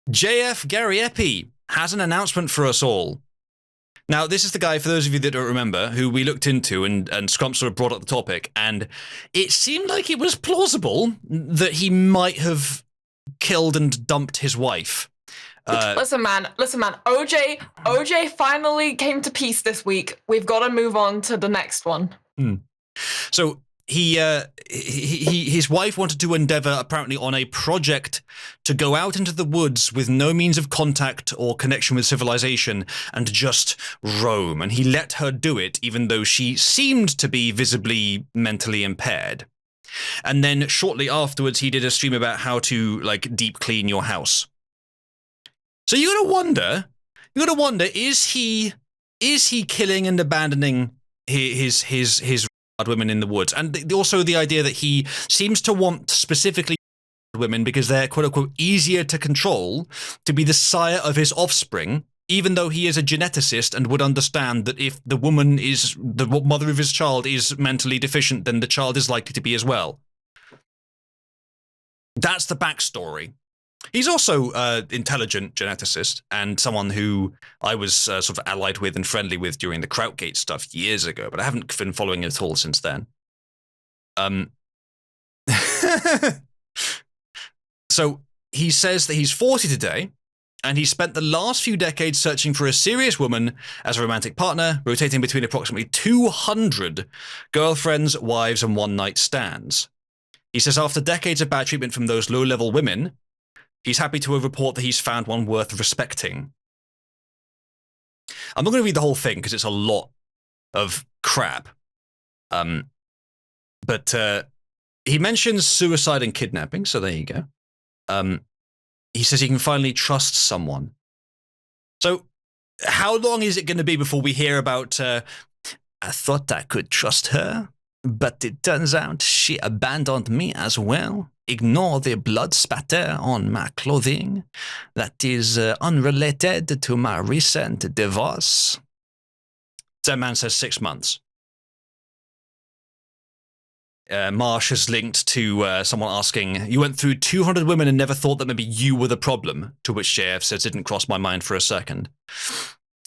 JF Gariepy has an announcement for us all. Now, this is the guy, for those of you that don't remember, who we looked into and Scrump sort of brought up the topic, and it seemed like it was plausible that he might have killed and dumped his wife. Listen, man. OJ finally came to peace this week. We've got to move on to the next one. So his wife wanted to endeavor apparently on a project to go out into the woods with no means of contact or connection with civilization and just roam. And he let her do it, even though she seemed to be visibly mentally impaired. And then shortly afterwards, he did a stream about how to like deep clean your house. So you gotta wonder, is he killing and abandoning his women in the woods? And also the idea that he seems to want specifically women because they're quote unquote easier to control, to be the sire of his offspring, even though he is a geneticist and would understand that if the woman is the mother of his child is mentally deficient, then the child is likely to be as well. That's the backstory. He's also an intelligent geneticist and someone who I was sort of allied with and friendly with during the Krautgate stuff years ago, but I haven't been following it at all since then. So he says that he's 40 today, and he spent the last few decades searching for a serious woman as a romantic partner, rotating between approximately 200 girlfriends, wives, and one-night stands. He says after decades of bad treatment from those low-level women, he's happy to report that he's found one worth respecting. I'm not going to read the whole thing because it's a lot of crap. But he mentions suicide and kidnapping, so there you go. He says he can finally trust someone. So how long is it going to be before we hear about, I thought I could trust her, but it turns out she abandoned me as well. Ignore the blood spatter on my clothing. That is unrelated to my recent divorce. That man says 6 months. Marsh is linked to someone asking, you went through 200 women and never thought that maybe you were the problem, to which JF says, didn't cross my mind for a second.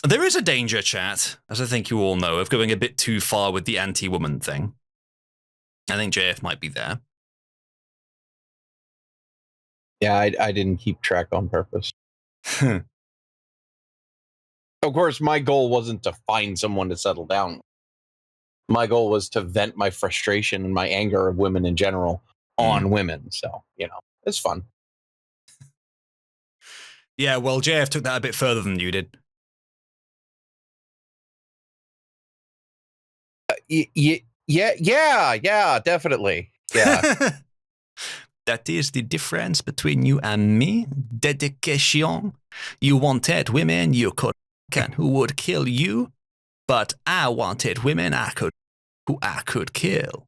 There is a danger, chat, as I think you all know, of going a bit too far with the anti-woman thing. I think JF might be there. Yeah, I didn't keep track on purpose. Of course, my goal wasn't to find someone to settle down. My goal was to vent my frustration and my anger of women in general on women. So, it's fun. Yeah, well, JF took that a bit further than you did. Yeah, definitely. Yeah. That is the difference between you and me. Dedication. You wanted women you could who would kill you, but I wanted women who I could kill.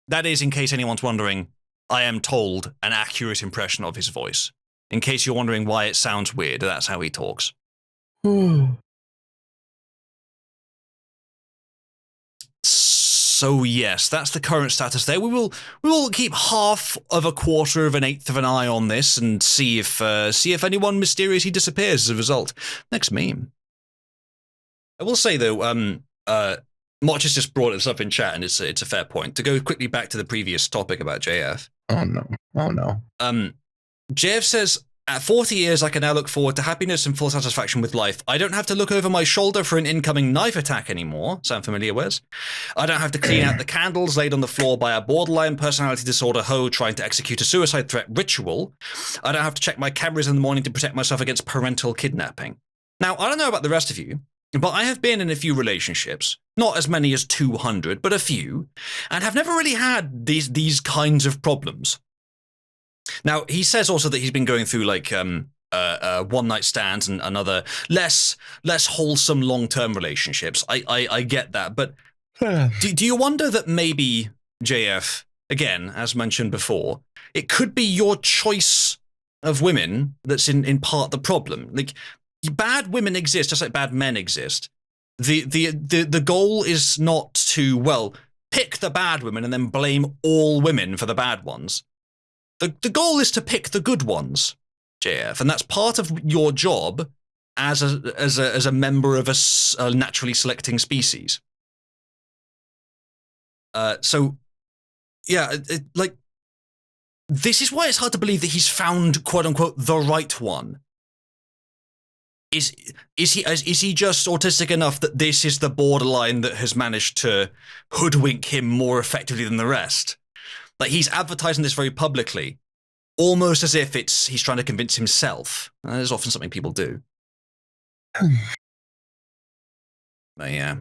That is, in case anyone's wondering, I am told, an accurate impression of his voice. In case you're wondering why it sounds weird, that's how he talks. So yes, that's the current status there. We will keep half of a quarter of an eighth of an eye on this and see if anyone mysteriously disappears as a result. Next meme. I will say though, Motch has just brought this up in chat, and it's a fair point. To go quickly back to the previous topic about JF. Oh no. JF says, at 40 years, I can now look forward to happiness and full satisfaction with life. I don't have to look over my shoulder for an incoming knife attack anymore. Sound familiar, Wes? I don't have to clean out the candles laid on the floor by a borderline personality disorder hoe trying to execute a suicide threat ritual. I don't have to check my cameras in the morning to protect myself against parental kidnapping. Now, I don't know about the rest of you, but I have been in a few relationships, not as many as 200, but a few, and have never really had these kinds of problems. Now, he says also that he's been going through like one-night stands and other less wholesome long-term relationships. I get that, but do you wonder that maybe, JF, again, as mentioned before, it could be your choice of women that's in part the problem? Like, bad women exist just like bad men exist. The goal is not to, pick the bad women and then blame all women for the bad ones. The goal is to pick the good ones, JF, and that's part of your job as a member of a naturally selecting species. So, yeah, like, this is why it's hard to believe that he's found, quote unquote, the right one. Is he just autistic enough that this is the borderline that has managed to hoodwink him more effectively than the rest? Like, he's advertising this very publicly, almost as if he's trying to convince himself. That is often something people do. But yeah.